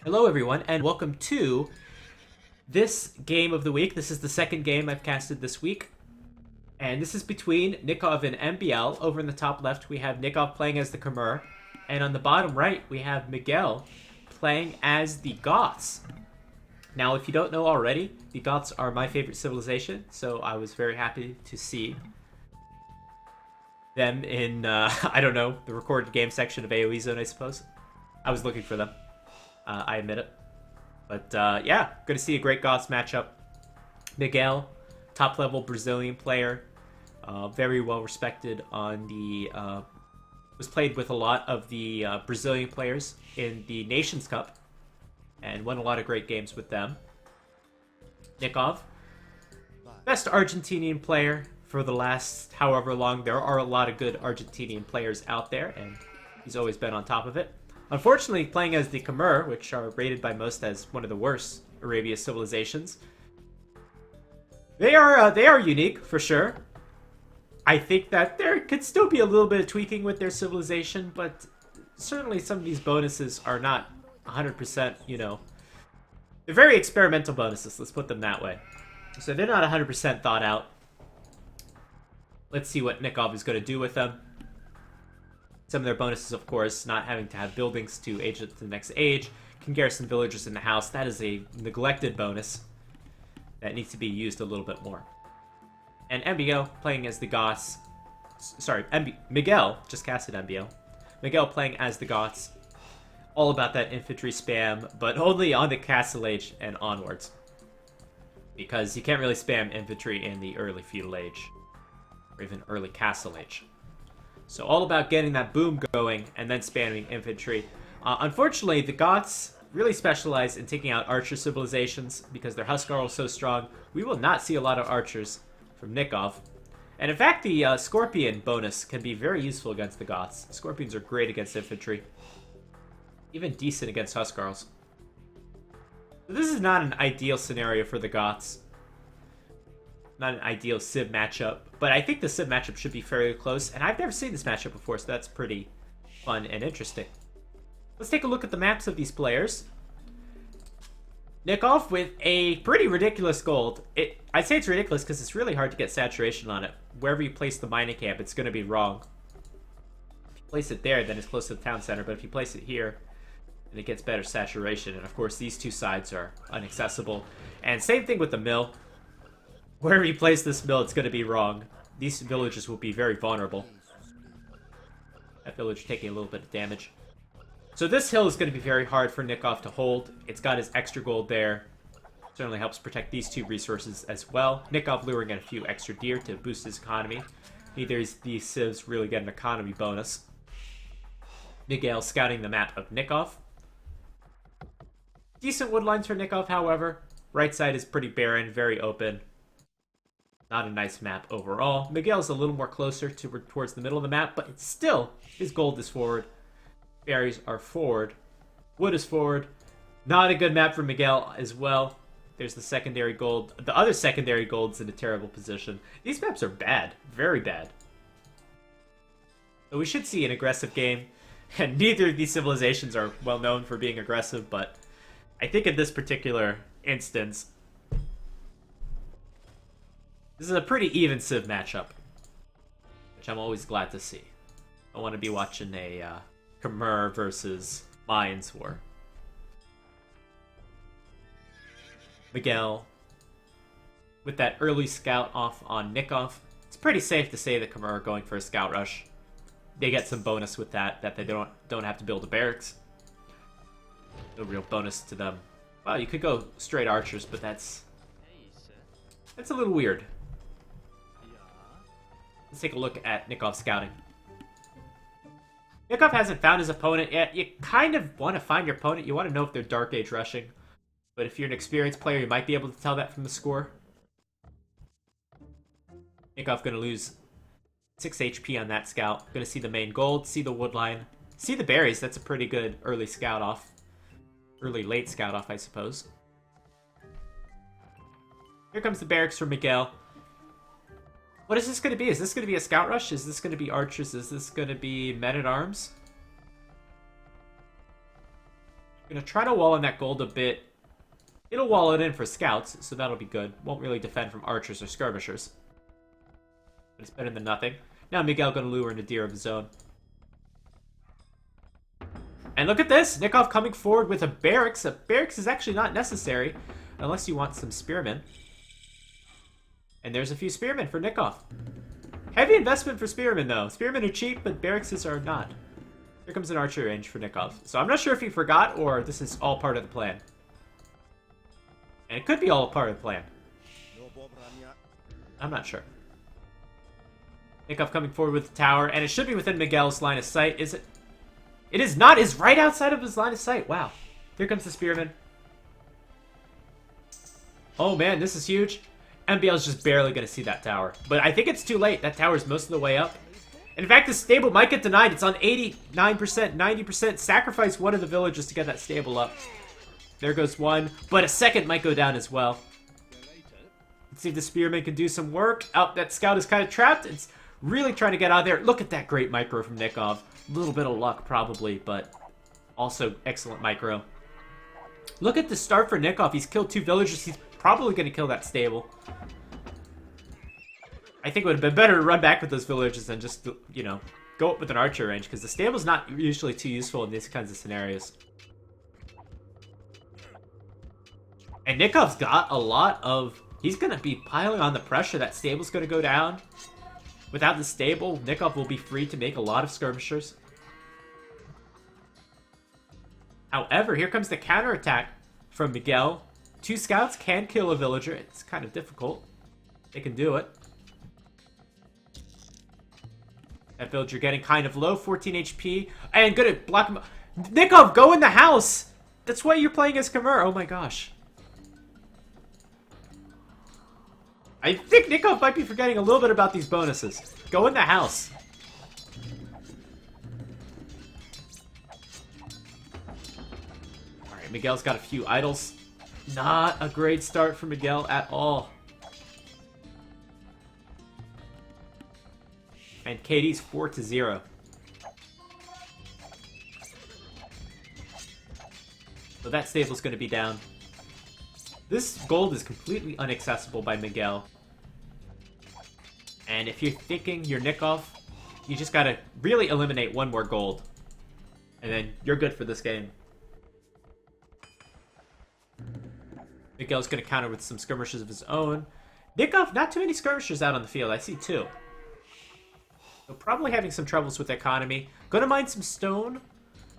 Hello, everyone, and welcome to this game of the week. This is the second game I've casted this week, and this is between Nicov and MBL. Over in the top left, we have Nicov playing as the Khmer, and on the bottom right, we have Miguel playing as the Goths. Now, if you don't know already, the Goths are my favorite civilization, so I was very happy to see them in, I don't know, the recorded game section of AoE Zone, I suppose. I was looking for them. I admit it. But yeah, good to see a great Goths matchup. Miguel, top level Brazilian player, very well respected on the. Was played with a lot of the Brazilian players in the Nations Cup, and won a lot of great games with them. Nicov, best Argentinian player for the last however long. There are a lot of good Argentinian players out there, and he's always been on top of it. Unfortunately, playing as the Khmer, which are rated by most as one of the worst Arabia civilizations, they are unique for sure. I think that there could still be a little bit of tweaking with their civilization, but certainly some of these bonuses are not 100%, you know. They're very experimental bonuses, let's put them that way. So they're not 100% thought out. Let's see what Nicov is going to do with them. Some of their bonuses, of course, not having to have buildings to age it to the next age. Can garrison villagers in the house. That is a neglected bonus that needs to be used a little bit more. And MBO playing as the Goths. Sorry, Miguel just casted MBO. Miguel playing as the Goths. All about that infantry spam, but only on the Castle Age and onwards. Because you can't really spam infantry in the early Feudal Age. Or even early Castle Age. So all about getting that boom going and then spamming infantry. Unfortunately, the Goths really specialize in taking out archer civilizations because their Huskarl is so strong. We will not see a lot of archers from Nicov. And in fact, the Scorpion bonus can be very useful against the Goths. Scorpions are great against infantry. Even decent against Huskarls. So this is not an ideal scenario for the Goths. Not an ideal Civ matchup, but I think the Civ matchup should be fairly close, and I've never seen this matchup before, so that's pretty fun and interesting. Let's take a look at the maps of these players. Nicov with a pretty ridiculous gold. I say it's ridiculous because it's really hard to get saturation on it. Wherever you place the mining camp, it's going to be wrong. If you place it there, then it's close to the town center, but if you place it here, then it gets better saturation, and of course these two sides are inaccessible. And same thing with the mill. Wherever you place this mill, it's going to be wrong. These villages will be very vulnerable. That village taking a little bit of damage. So this hill is going to be very hard for Nicov to hold. It's got his extra gold there. Certainly helps protect these two resources as well. Nicov luring in a few extra deer to boost his economy. Neither of these civs really get an economy bonus. Miguel scouting the map of Nicov. Decent wood lines for Nicov, however. Right side is pretty barren, very open. Not a nice map overall. Miguel's a little more closer towards the middle of the map, but it's still, his gold is forward. Berries are forward. Wood is forward. Not a good map for Miguel as well. There's the secondary gold. The other secondary gold's in a terrible position. These maps are bad. Very bad. So we should see an aggressive game. And neither of these civilizations are well known for being aggressive, but I think in this particular instance, this is a pretty even Civ matchup, which I'm always glad to see. I want to be watching a Khmer versus Mayans war. Miguel, with that early scout off on Nicov, it's pretty safe to say the Khmer are going for a scout rush. They get some bonus with that they don't have to build a barracks. No real bonus to them. Well, you could go straight archers, but that's a little weird. Let's take a look at Nikov's scouting. Nicov hasn't found his opponent yet. You kind of want to find your opponent. You want to know if they're Dark Age rushing. But if you're an experienced player, you might be able to tell that from the score. Nicov going to lose 6 HP on that scout. Going to see the main gold, see the wood line, see the berries. That's a pretty good early scout off. Early late scout off, I suppose. Here comes the barracks for Miguel. What is this going to be? Is this going to be a scout rush? Is this going to be archers? Is this going to be men-at-arms? Gonna try to wall in that gold a bit. It'll wall it in for scouts, so that'll be good. Won't really defend from archers or skirmishers. But it's better than nothing. Now Miguel gonna lure in a deer of his own. And look at this! Nicov coming forward with a barracks. A barracks is actually not necessary, unless you want some spearmen. And there's a few spearmen for Nicov. Heavy investment for spearmen, though. Spearmen are cheap, but barracks are not. Here comes an archer range for Nicov. So I'm not sure if he forgot, or this is all part of the plan. And it could be all part of the plan. I'm not sure. Nicov coming forward with the tower, and it should be within Miguel's line of sight. Is it? It is not. It's right outside of his line of sight. Wow. Here comes the spearman. Oh man, this is huge. MBL's just barely going to see that tower. But I think it's too late. That tower's most of the way up. In fact, the stable might get denied. It's on 89%, 90%. Sacrifice one of the villagers to get that stable up. There goes one. But a second might go down as well. Let's see if the spearman can do some work. Oh, that scout is kind of trapped. It's really trying to get out of there. Look at that great micro from Nicov. A little bit of luck, probably, but also excellent micro. Look at the start for Nicov. He's killed 2 villagers. He's probably going to kill that stable. I think it would have been better to run back with those villagers than just, you know, go up with an archer range, because the stable's not usually too useful in these kinds of scenarios. And Nikov's got a lot of... He's going to be piling on the pressure. That stable's going to go down. Without the stable, Nicov will be free to make a lot of skirmishers. However, here comes the counterattack from Miguel. 2 scouts can kill a villager. It's kind of difficult. They can do it. That villager getting kind of low, 14 HP. And gonna block him. Nicov, go in the house! That's why you're playing as Khmer. Oh my gosh. I think Nicov might be forgetting a little bit about these bonuses. Go in the house. Alright, Miguel's got a few idols. Not a great start for Miguel at all. And KD's 4-0. So that stable's going to be down. This gold is completely inaccessible by Miguel. And if you're thinking you're Nicov, you just gotta really eliminate 1 more gold. And then you're good for this game. Miguel's gonna counter with some skirmishers of his own. Nicov, not too many skirmishers out on the field. I see 2. So probably having some troubles with economy. Gonna mine some stone,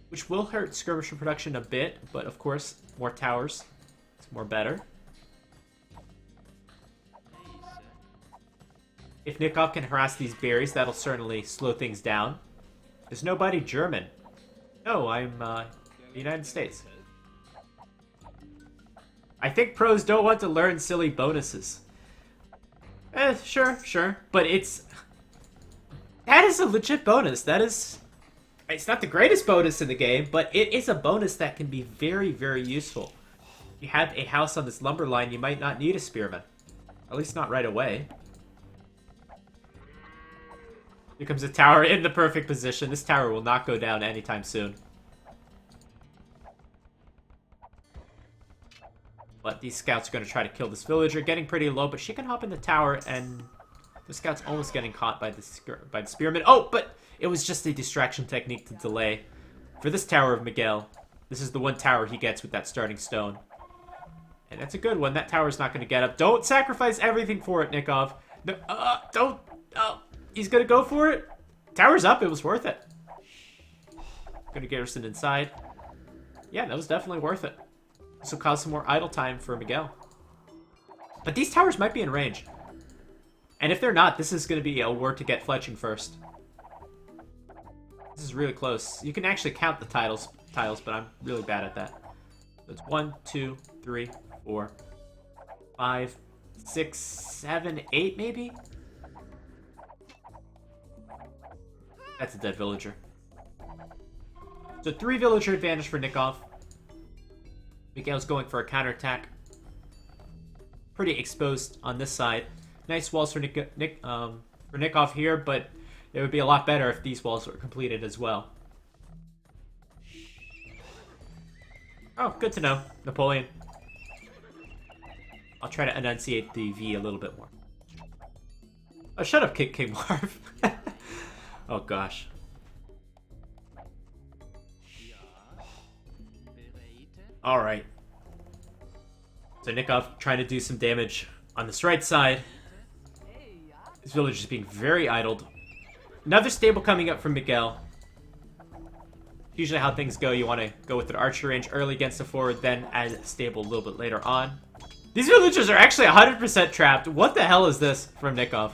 which will hurt skirmisher production a bit. But of course, more towers. It's more better. If Nicov can harass these berries, that'll certainly slow things down. There's nobody German. No, I'm the United States. I think pros don't want to learn silly bonuses. Sure. But that is a legit bonus. That is... It's not the greatest bonus in the game, but it is a bonus that can be very, very useful. If you have a house on this lumber line, you might not need a spearman. At least not right away. Here comes a tower in the perfect position. This tower will not go down anytime soon. But these scouts are going to try to kill this villager. Getting pretty low, but she can hop in the tower, and the scout's almost getting caught by the spearman. Oh, but it was just a distraction technique to delay. For this tower of Miguel, this is the one tower he gets with that starting stone. And that's a good one. That tower's not going to get up. Don't sacrifice everything for it, Nicov. No, don't. Oh. He's gonna go for it. Tower's up. It was worth it. Gonna garrison inside. Yeah, that was definitely worth it. This will cause some more idle time for Miguel. But these towers might be in range. And if they're not, this is gonna be a war to get fletching first. This is really close. You can actually count the tiles, but I'm really bad at that. So it's 1, 2, 3, 4, 5, 6, 7, 8 maybe? That's a dead villager. So 3 villager advantage for Nicov. Miguel's going for a counterattack. Pretty exposed on this side. Nice walls for Nicov here, but it would be a lot better if these walls were completed as well. Oh, good to know. Napoleon. I'll try to enunciate the V a little bit more. Oh, shut up, King Marv. Oh, gosh. Alright. So Nicov trying to do some damage on this right side. This village is being very idled. Another stable coming up from Miguel. Usually how things go, you want to go with an archer range early against the forward, then add a stable a little bit later on. These villagers are actually 100% trapped. What the hell is this from Nicov?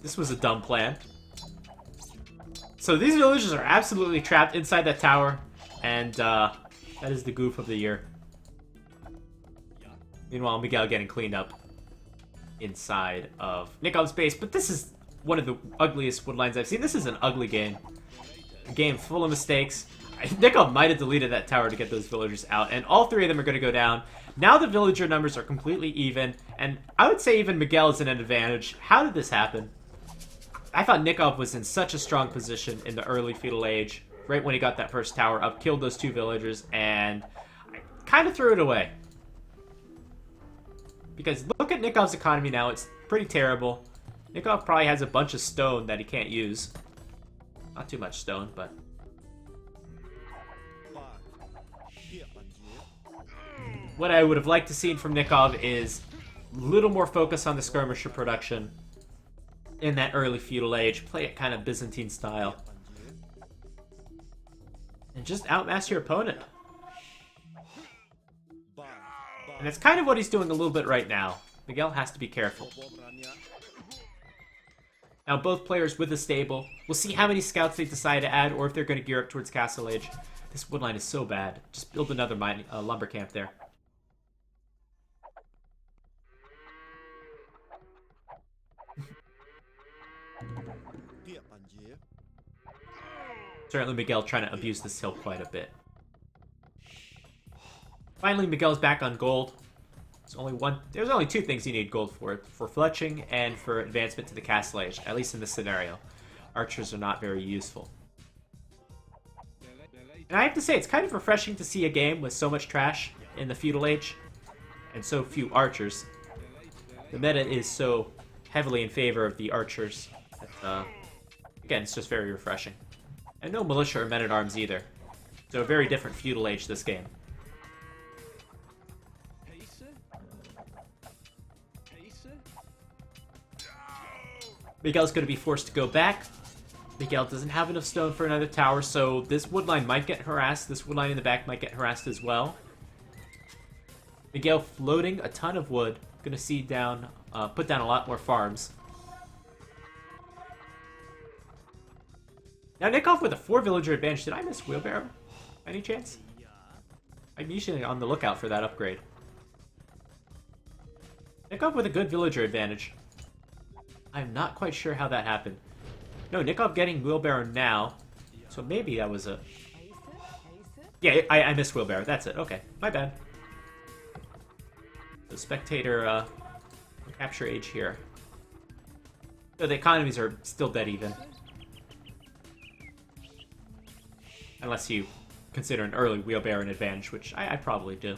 This was a dumb plan. So these villagers are absolutely trapped inside that tower, and that is the goof of the year. Meanwhile, Miguel getting cleaned up inside of Nikov's base, but this is one of the ugliest wood lines I've seen. This is an ugly game. A game full of mistakes. Nicov might have deleted that tower to get those villagers out, and all three of them are going to go down. Now the villager numbers are completely even, and I would say even Miguel is in an advantage. How did this happen? I thought Nicov was in such a strong position in the early feudal age, right when he got that first tower up, killed those two villagers, and I kind of threw it away. Because look at Nikov's economy now, it's pretty terrible. Nicov probably has a bunch of stone that he can't use. Not too much stone, but... What I would have liked to see from Nicov is a little more focus on the skirmisher production in that early feudal age. Play it kind of Byzantine style. And just outmass your opponent. And that's kind of what he's doing a little bit right now. Miguel has to be careful. Now both players with a stable. We'll see how many scouts they decide to add, or if they're going to gear up towards Castle Age. This woodline is so bad. Just build another lumber camp there. Certainly Miguel trying to abuse this hill quite a bit. Finally, Miguel's back on gold. There's only two things you need gold for fletching and for advancement to the Castle Age, at least in this scenario. Archers are not very useful. And I have to say, it's kind of refreshing to see a game with so much trash in the feudal age and so few archers. The meta is so heavily in favor of the archers that, again, it's just very refreshing. And no militia or men-at-arms either. So a very different feudal age this game. Miguel's going to be forced to go back. Miguel doesn't have enough stone for another tower, so this woodline might get harassed. This woodline in the back might get harassed as well. Miguel floating a ton of wood. Going to see down, put down a lot more farms. Now Nicov with a 4-villager advantage. Did I miss wheelbarrow? Any chance? I'm usually on the lookout for that upgrade. Nicov with a good villager advantage. I'm not quite sure how that happened. No, Nicov getting wheelbarrow now. So maybe that was a... Yeah, I missed wheelbarrow. That's it. Okay, my bad. The spectator capture age here. So the economies are still dead even. Unless you consider an early wheelbarrow an advantage, which I probably do.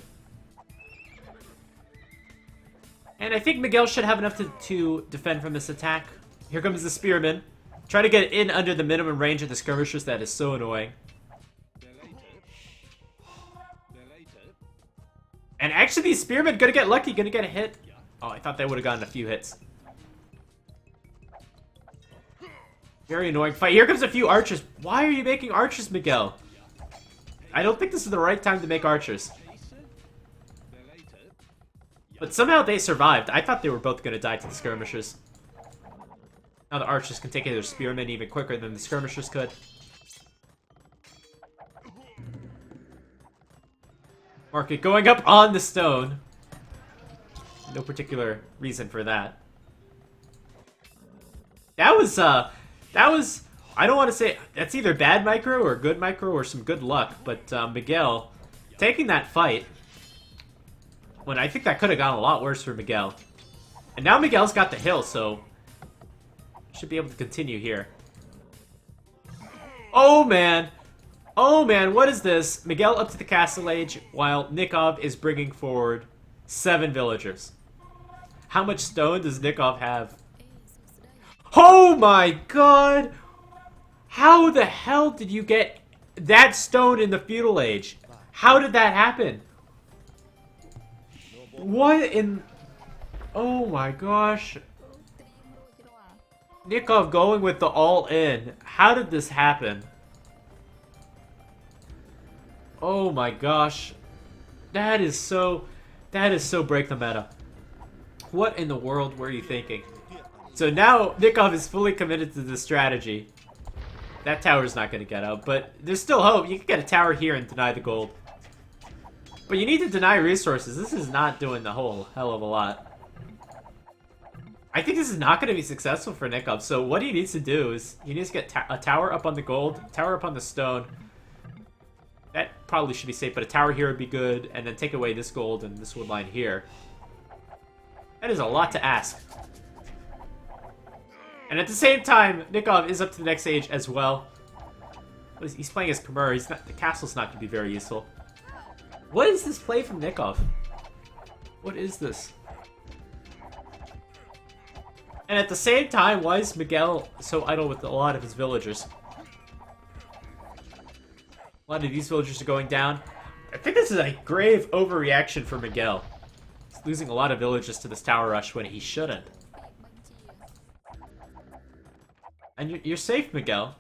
And I think Miguel should have enough to defend from this attack. Here comes the spearman. Try to get in under the minimum range of the skirmishers. That is so annoying. And actually these spearmen gonna get lucky, gonna get a hit. Oh, I thought they would have gotten a few hits. Very annoying fight. Here comes a few archers. Why are you making archers, Miguel? I don't think this is the right time to make archers. But somehow they survived. I thought they were both going to die to the skirmishers. Now the archers can take their spearmen even quicker than the skirmishers could. Market going up on the stone. No particular reason for that. That was, I don't want to say, that's either bad micro or good micro or some good luck, but Miguel taking that fight, when I think that could have gone a lot worse for Miguel. And now Miguel's got the hill, so should be able to continue here. Oh, man. Oh man, what is this? Miguel up to the castle age, while Nicov is bringing forward 7 villagers. How much stone does Nicov have? Oh my god! How the hell did you get that stone in the feudal age? How did that happen? What in... Oh my gosh. Nicov going with the all-in. How did this happen? Oh my gosh. That is so break the meta. What in the world were you thinking? So now Nicov is fully committed to this strategy. That tower's not going to get out, but there's still hope. You can get a tower here and deny the gold. But you need to deny resources. This is not doing the whole hell of a lot. I think this is not going to be successful for Nicov, so what he needs to do is he needs to get a tower up on the gold, tower up on the stone. That probably should be safe, but a tower here would be good, and then take away this gold and this wood line here. That is a lot to ask. And at the same time, Nicov is up to the next age as well. He's playing as Conquerors. The castle's not going to be very useful. What is this play from Nicov? What is this? And at the same time, why is Miguel so idle with a lot of his villagers? A lot of these villagers are going down. I think this is a grave overreaction for Miguel. He's losing a lot of villagers to this tower rush when he shouldn't. And you're safe, Miguel.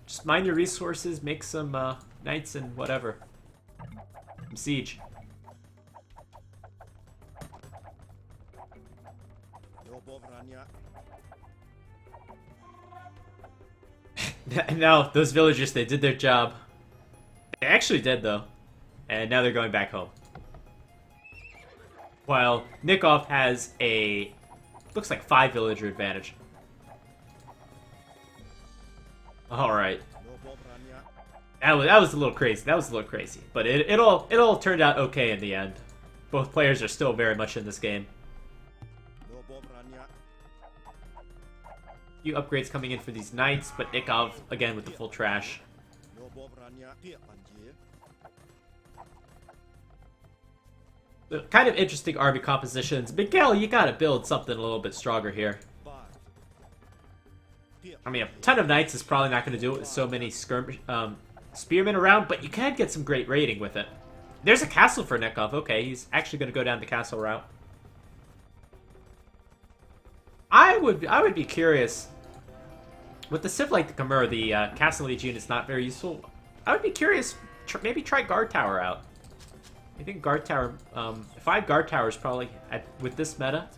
Just mine your resources, make some knights and whatever. Some siege. No, those villagers, they did their job. They actually did, though. And now they're going back home. While Nicov has a... looks like 5 villager advantage. Alright. That was a little crazy. That was a little crazy. But it all turned out okay in the end. Both players are still very much in this game. Few upgrades coming in for these knights, but Nicov again with the full trash. The kind of interesting army compositions. Miguel, you gotta build something a little bit stronger here. I mean, a ton of knights is probably not going to do it with so many spearmen around, but you can get some great raiding with it. There's a castle for Nicov. Okay, he's actually going to go down the castle route. I would be curious. With the civ like the Khmer, the Castle Legion is not very useful. I would be curious, maybe try Guard Tower out. I think Guard Tower, 5 Guard Towers probably, with this meta,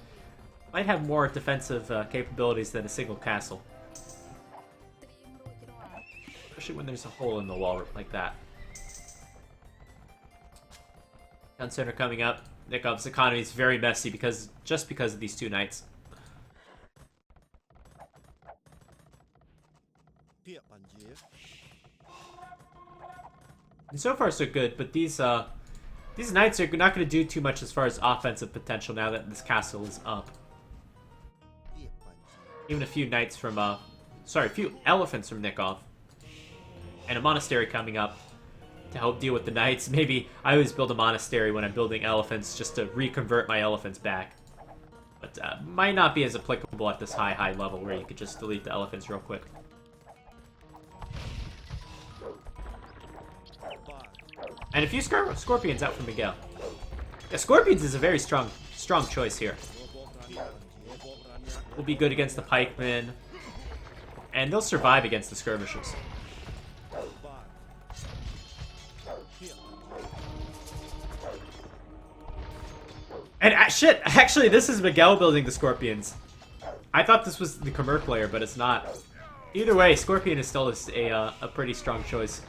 might have more defensive capabilities than a single castle. Especially when there's a hole in the wall like that. Town center coming up. Nikov's economy is very messy just because of these 2 knights. And so far so good, but these knights are not going to do too much as far as offensive potential now that this castle is up. Even a few knights from a few elephants from Nicov. And a monastery coming up to help deal with the knights. Maybe I always build a monastery when I'm building elephants just to reconvert my elephants back. But might not be as applicable at this high level where you could just delete the elephants real quick. And a few scorpions out from Miguel. Yeah, scorpions is a very strong choice here. Will be good against the pikemen. And they'll survive against the skirmishers. And shit, actually this is Miguel building the scorpions. I thought this was the Khmer player, but it's not. Either way, scorpion is still a pretty strong choice.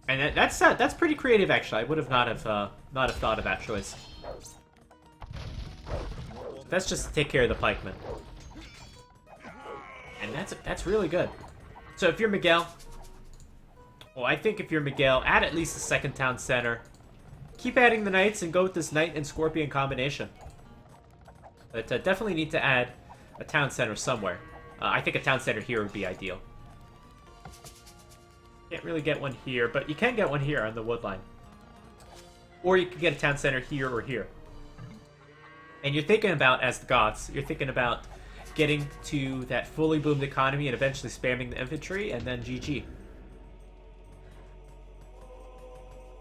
And that's pretty creative, actually. I would have not have thought of that choice. That's just to take care of the pikemen, and that's really good. So if you're Miguel, well, I think if you're Miguel, add at least a second town center. Keep adding the knights and go with this knight and scorpion combination. But definitely need to add a town center somewhere. I think a town center here would be ideal. Can't really get one here, but you can get one here on the wood line. Or you can get a town center here or here. And you're thinking about, as the Goths, you're thinking about getting to that fully boomed economy and eventually spamming the infantry, and then GG.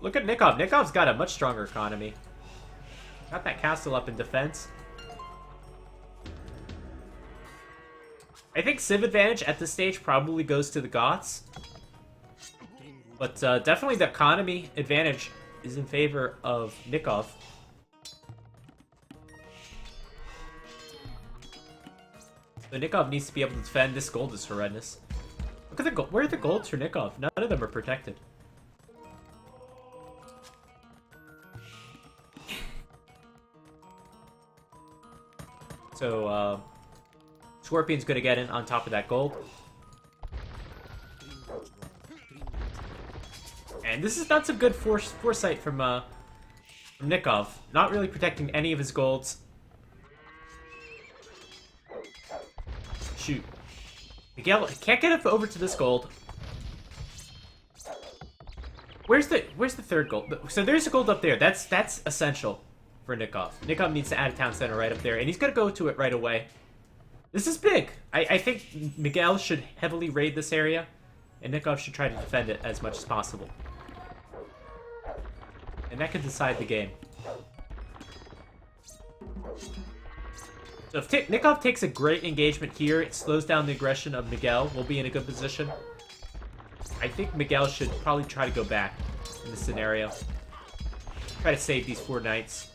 Look at Nicov. Nikov's got a much stronger economy. Got that castle up in defense. I think civ advantage at this stage probably goes to the Goths. But definitely the economy advantage is in favor of Nicov. So Nicov needs to be able to defend. This gold is horrendous. Look at the gold. Where are the golds for Nicov? None of them are protected. So, Scorpion's gonna get in on top of that gold. And this is not some good foresight from Nicov. Not really protecting any of his golds. Shoot. Miguel can't get it over to this gold. Where's the third gold? So there's a gold up there. That's essential for Nicov. Nicov needs to add a town center right up there, and he's gonna go to it right away. This is big. I think Miguel should heavily raid this area, and Nicov should try to defend it as much as possible. And that could decide the game. So if Nicov takes a great engagement here, it slows down the aggression of Miguel. We'll be in a good position. I think Miguel should probably try to go back in this scenario. Try to save these 4 knights.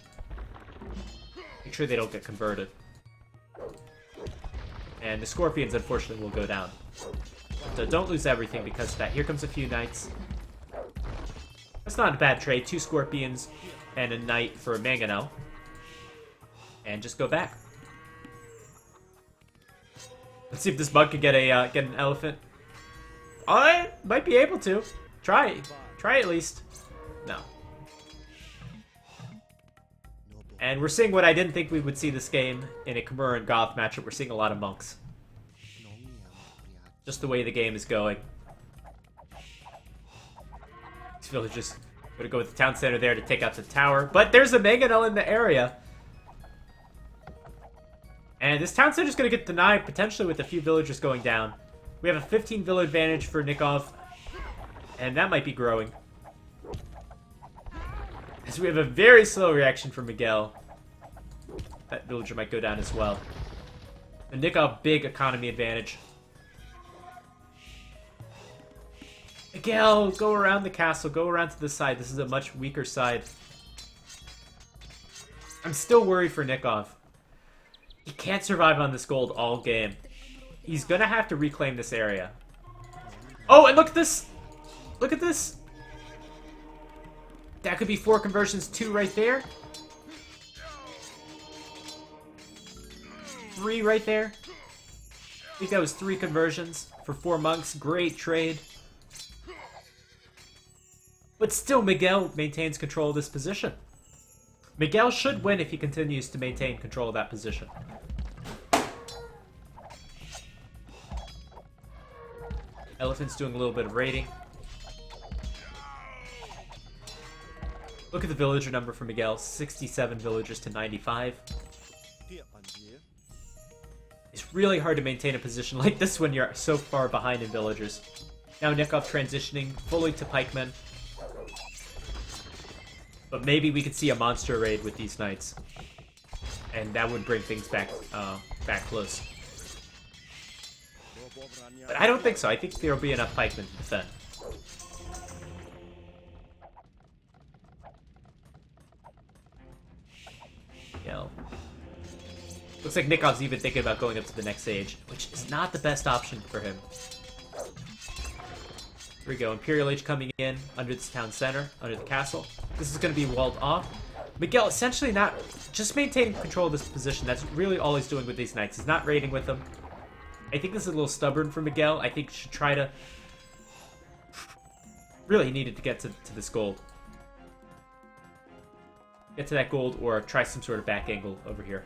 Make sure they don't get converted. And the Scorpions, unfortunately, will go down. So don't lose everything because of that. Here comes a few knights. That's not a bad trade. 2 Scorpions and a knight for a Mangonel. And just go back. Let's see if this bug can get an elephant. I might be able to. Try at least. No. And we're seeing what I didn't think we would see this game in a Khmer and Goth matchup. We're seeing a lot of monks. Just the way the game is going. These villagers gonna go with the town center there to take out the tower. But there's a Mangonel in the area. And this town center is going to get denied, potentially with a few villagers going down. We have a 15 villa advantage for Nicov. And that might be growing. As we have a very slow reaction from Miguel. That villager might go down as well. The Nicov, big economy advantage. Miguel, go around the castle. Go around to the side. This is a much weaker side. I'm still worried for Nicov. He can't survive on this gold all game. He's gonna have to reclaim this area. Oh, and look at this! Look at this! That could be 4 conversions, 2 right there. 3 right there. I think that was 3 conversions for 4 monks. Great trade. But still, Miguel maintains control of this position. Miguel should win if he continues to maintain control of that position. Elephant's doing a little bit of raiding. Look at the villager number for Miguel. 67 villagers to 95. It's really hard to maintain a position like this when you're so far behind in villagers. Now Nicov transitioning fully to pikemen. But maybe we could see a monster raid with these knights. And that would bring things back close. But I don't think so. I think there will be enough pikemen to defend. Yo. Looks like Nikov's even thinking about going up to the next stage, which is not the best option for him. Here we go, Imperial Age coming in under this town center, under the castle. This is going to be walled off. Miguel essentially not just maintaining control of this position. That's really all he's doing with these knights. He's not raiding with them. I think this is a little stubborn for Miguel. I think he should try to... Really, he needed to get to this gold. Get to that gold or try some sort of back angle over here.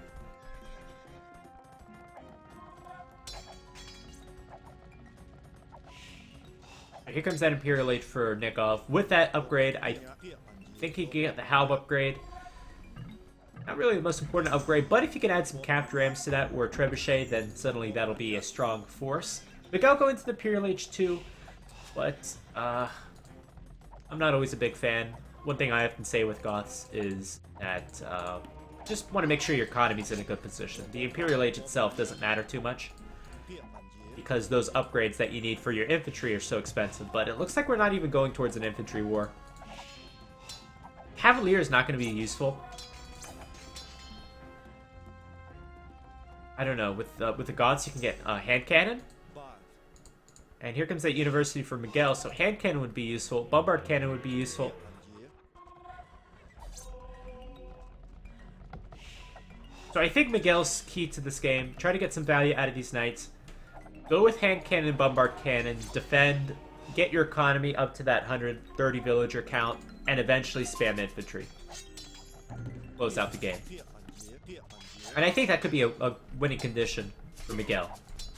Here comes that Imperial Age for Nicov. With that upgrade, I think he can get the Halb upgrade. Not really the most important upgrade, but if you can add some capped rams to that or trebuchet, then suddenly that'll be a strong force. Miguel go into the Imperial Age too, but I'm not always a big fan. One thing I often say with Goths is that just want to make sure your economy's in a good position. The Imperial Age itself doesn't matter too much, because those upgrades that you need for your infantry are so expensive, but it looks like we're not even going towards an infantry war. Cavalier is not going to be useful. I don't know, with the Goths you can get hand cannon. And here comes that university for Miguel, so hand cannon would be useful, bombard cannon would be useful. So I think Miguel's key to this game, try to get some value out of these knights. Go with hand cannon, bombard cannon, defend, get your economy up to that 130 villager count, and eventually spam infantry. Close out the game. And I think that could be a winning condition for Miguel.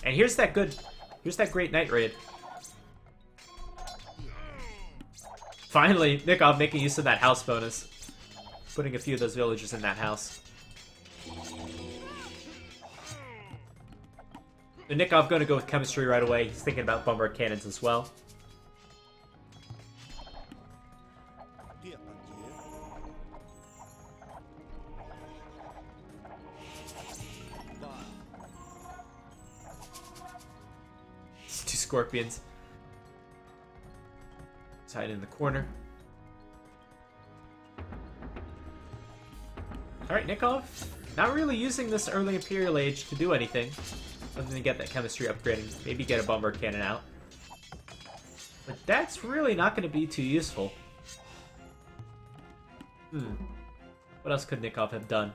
And here's that great knight raid. Finally, Nicov making use of that house bonus. Putting a few of those villagers in that house. So Nicov going to go with chemistry right away. He's thinking about bombard cannons as well. Two scorpions. Let's hide in the corner. Alright, Nicov. Not really using this early Imperial Age to do anything. Other than get that chemistry upgrading. Maybe get a bombard cannon out. But that's really not going to be too useful. What else could Nicov have done?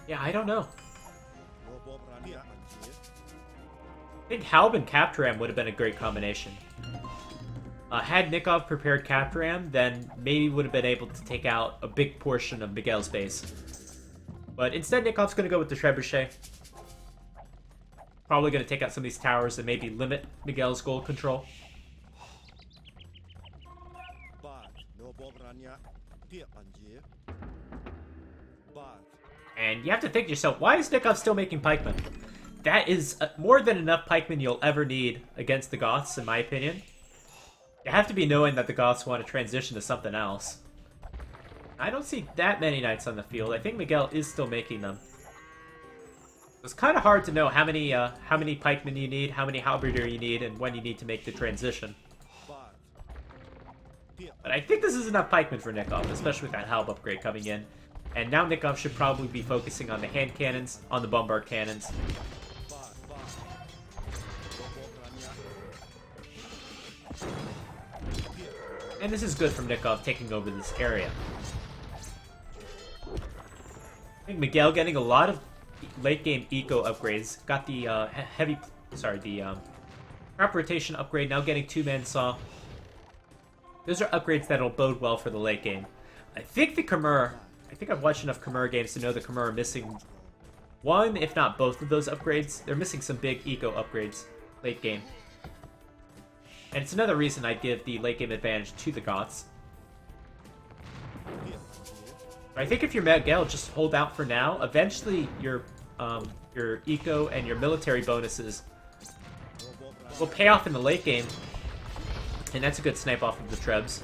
Yeah, I don't know. I think Halb and Captram would have been a great combination. Had Nicov prepared Captram, then maybe would have been able to take out a big portion of Miguel's base. But instead, Nikov's going to go with the trebuchet. Probably going to take out some of these towers and maybe limit Miguel's gold control. And you have to think to yourself, why is Nicov still making pikemen? That is more than enough pikemen you'll ever need against the Goths, in my opinion. You have to be knowing that the Goths want to transition to something else. I don't see that many knights on the field. I think Miguel is still making them. It's kind of hard to know how many pikemen you need, how many halberdier you need, and when you need to make the transition. But I think this is enough pikemen for Nicov, especially with that Halb upgrade coming in. And now Nicov should probably be focusing on the hand cannons, on the bombard cannons. And this is good from Nicov taking over this area. I think Miguel getting a lot of late game eco upgrades. Got the crop rotation upgrade, now getting 2-man saw. Those are upgrades that'll bode well for the late game. I think the Khmer, I think I've watched enough Khmer games to know the Khmer are missing one, if not both of those upgrades. They're missing some big eco upgrades late game. And it's another reason I'd give the late game advantage to the Goths. I think if you're Miguel, just hold out for now. Eventually, your eco and your military bonuses will pay off in the late game. And that's a good snipe off of the trebs.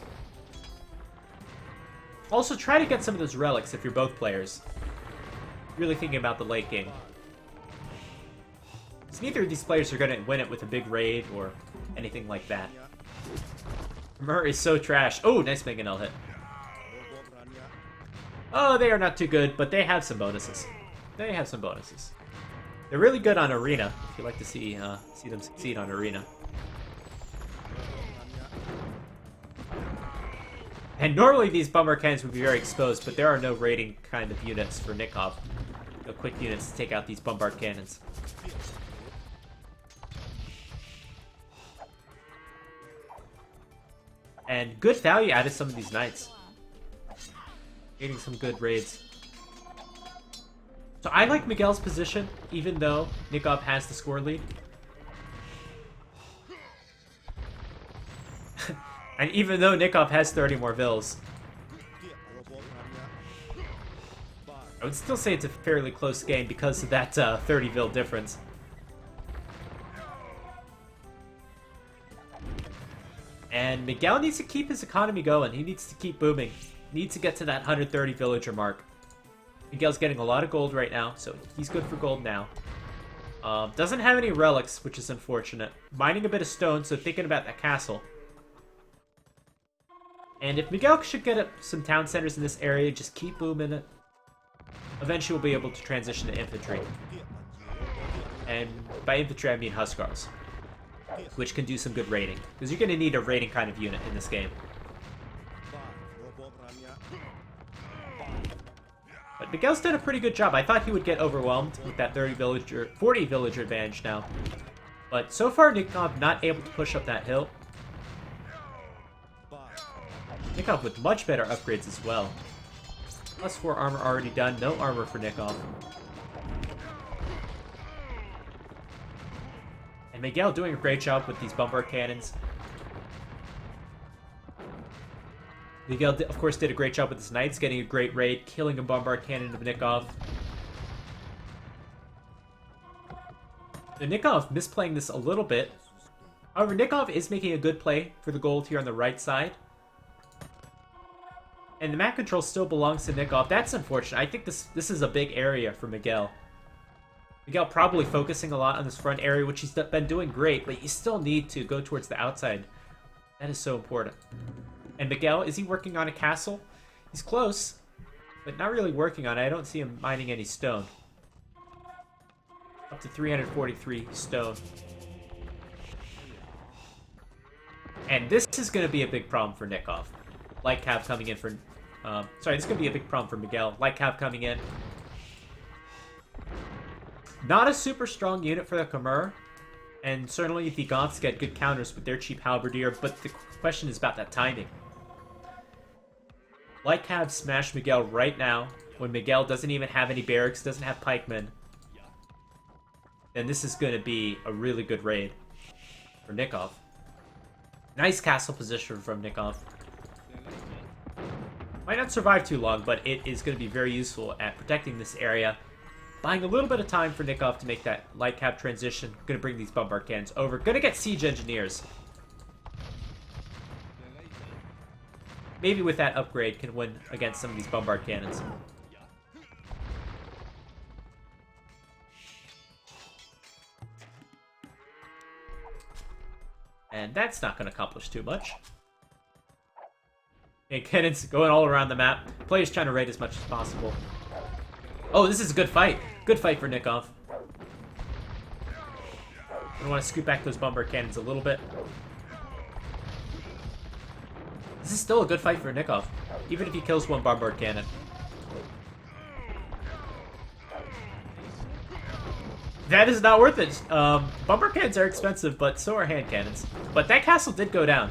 Also, try to get some of those relics if you're both players. Really thinking about the late game. Because neither of these players are going to win it with a big raid or anything like that. Khmer is so trash. Oh, nice Mangonel hit. Oh, they are not too good, but they have some bonuses. They have some bonuses. They're really good on Arena, if you like to see them succeed on Arena. And normally these bomber cannons would be very exposed, but there are no raiding kind of units for Nicov. No quick units to take out these bombard cannons. And good value out of some of these knights. Getting some good raids. So I like Miguel's position, even though Nicov has the score lead. And even though Nicov has 30 more vills, I would still say it's a fairly close game because of that 30 vil difference. And Miguel needs to keep his economy going. He needs to keep booming. Needs to get to that 130 villager mark. Miguel's getting a lot of gold right now, so he's good for gold now. Doesn't have any relics, which is unfortunate. Mining a bit of stone, so thinking about that castle. And if Miguel should get up some town centers in this area, just keep booming it. Eventually we'll be able to transition to infantry. And by infantry I mean Huskars, which can do some good raiding. Because you're going to need a raiding kind of unit in this game. But Miguel's done a pretty good job. I thought he would get overwhelmed with that 40 villager advantage now. But so far Nicov not able to push up that hill. Nicov with much better upgrades as well. +4 armor already done. No armor for Nicov. And Miguel doing a great job with these bombard cannons. Miguel, of course, did a great job with his knights, getting a great raid, killing a bombard cannon of Nicov. So Nicov misplaying this a little bit. However, Nicov is making a good play for the gold here on the right side. And the map control still belongs to Nicov. That's unfortunate. I think this is a big area for Miguel. Miguel probably focusing a lot on this front area, which he's been doing great, but you still need to go towards the outside. That is so important. And Miguel, is he working on a castle? He's close, but not really working on it. I don't see him mining any stone. Up to 343 stone. And this is going to be a big problem for Nicov. Light Cav coming in for... sorry, this is going to be a big problem for Miguel. Light Cav coming in. Not a super strong unit for the Khmer. And certainly the Goths get good counters with their cheap halberdier. But the question is about that timing. Light Cav smash Miguel right now. When Miguel doesn't even have any barracks, doesn't have pikemen. Then this is going to be a really good raid for Nicov. Nice castle position from Nicov. Might not survive too long, but it is going to be very useful at protecting this area. Buying a little bit of time for Nicov to make that light cap transition. Going to bring these bombard cannons over. Going to get siege engineers. Maybe with that upgrade can win against some of these bombard cannons. And that's not going to accomplish too much. And cannons going all around the map. Players trying to raid as much as possible. Oh, this is a good fight. Good fight for Nicov. I want to scoot back those bombard cannons a little bit. This is still a good fight for Nicov, even if he kills one bombard cannon. That is not worth it. Bombard cannons are expensive, but so are hand cannons. But that castle did go down.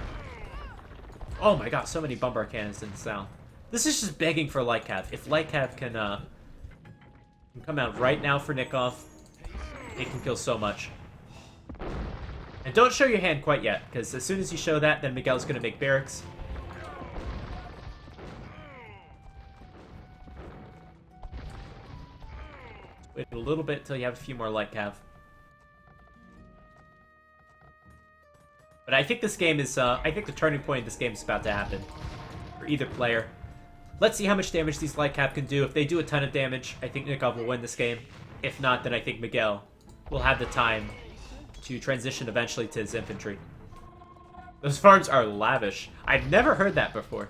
Oh my god, so many bombard cannons in the south. This is just begging for Light Cav. If Light Cav can come out right now for Nicov, it can kill so much. And don't show your hand quite yet, because as soon as you show that, then Miguel's going to make barracks. Wait a little bit until you have a few more Light Cav. But I think this game is, I think the turning point in this game is about to happen. For either player. Let's see how much damage these Light Cav can do. If they do a ton of damage, I think Nicov will win this game. If not, then I think Miguel will have the time to transition eventually to his infantry. Those farms are lavish. I've never heard that before.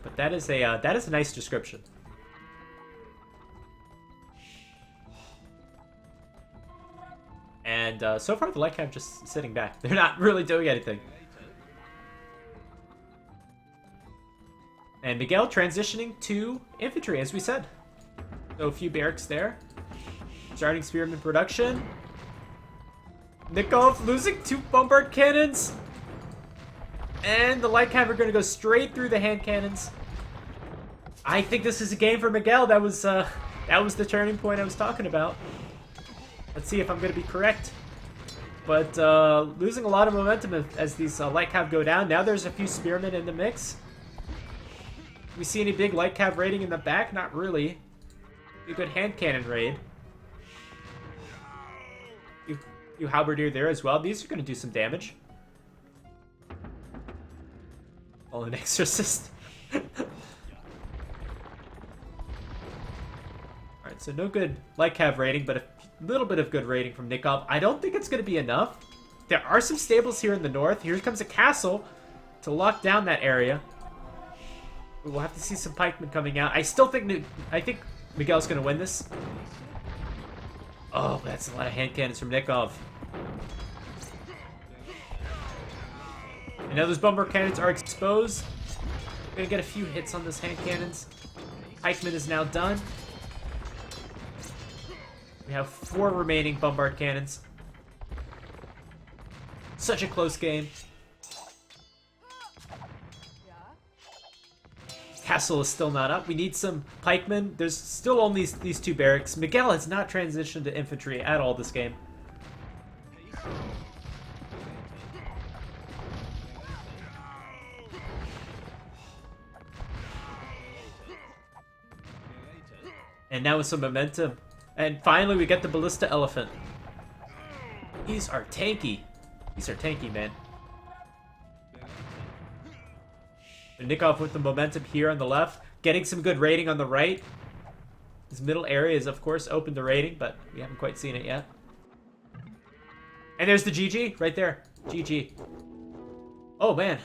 But that is a nice description. And so far, the Light Cav just sitting back. They're not really doing anything. And Miguel transitioning to infantry, as we said. So a few barracks there. Starting spearman production. Nicov losing 2 bombard cannons. And the Light Cav are going to go straight through the hand cannons. I think this is a game for Miguel. That was the turning point I was talking about. Let's see if I'm going to be correct. But losing a lot of momentum as these light cav go down. Now there's a few spearmen in the mix. We see any big light cav raiding in the back? Not really. A good hand cannon raid. You halberdier there as well. These are going to do some damage. Oh, an exorcist. Alright, so no good light cav rating, but a little bit of good rating from Nicov. I don't think it's going to be enough. There are some stables here in the north. Here comes a castle to lock down that area. We'll have to see some pikemen coming out. I think Miguel's going to win this. Oh, that's a lot of hand cannons from Nicov. And now those bomber cannons are exposed. We're gonna get a few hits on those hand cannons. Pikeman is now done. We have 4 remaining bombard cannons. Such a close game. Castle is still not up. We need some pikemen. There's still only these 2 barracks. Miguel has not transitioned to infantry at all this game. And now with some momentum. And finally we get the ballista elephant. These are tanky. These are tanky, man. And Nicov with the momentum here on the left. Getting some good rating on the right. This middle area is, of course, open to rating, but we haven't quite seen it yet. And there's the GG right there. GG. Oh, man.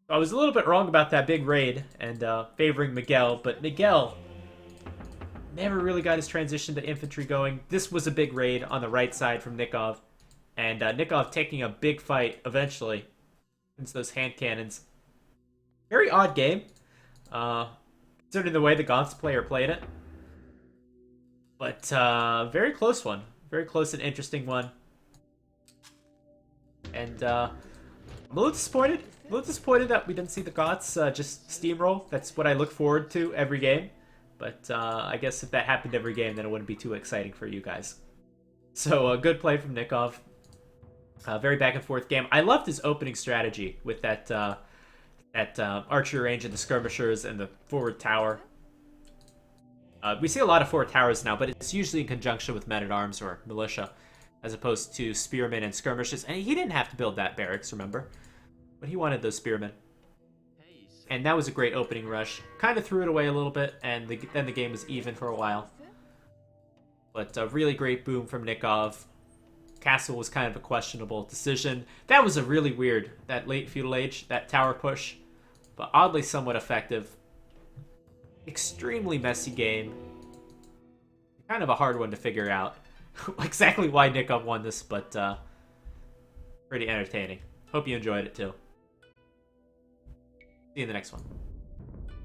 I was a little bit wrong about that big raid and favoring Miguel, but Miguel never really got his transition to infantry going. This was a big raid on the right side from Nicov, and Nicov taking a big fight eventually against those hand cannons. Very odd game, considering the way the Gaunt's player played it. But very close one. Very close and interesting one. And I'm a little disappointed. A little disappointed that we didn't see the Gaunt's just steamroll. That's what I look forward to every game. But I guess if that happened every game, then it wouldn't be too exciting for you guys. So good play from Nicov. Very back and forth game. I loved his opening strategy with that archery range and the skirmishers and the forward tower. We see a lot of forward towers now, but it's usually in conjunction with men-at-arms or militia, as opposed to spearmen and skirmishers. And he didn't have to build that barracks, remember? But he wanted those spearmen. And that was a great opening rush. Kind of threw it away a little bit, and then the game was even for a while. But a really great boom from Nicov. Castle was kind of a questionable decision. That was a really weird, that late feudal age, that tower push. But oddly somewhat effective. Extremely messy game. Kind of a hard one to figure out. Exactly why Nicov won this, but pretty entertaining. Hope you enjoyed it too. See you in the next one.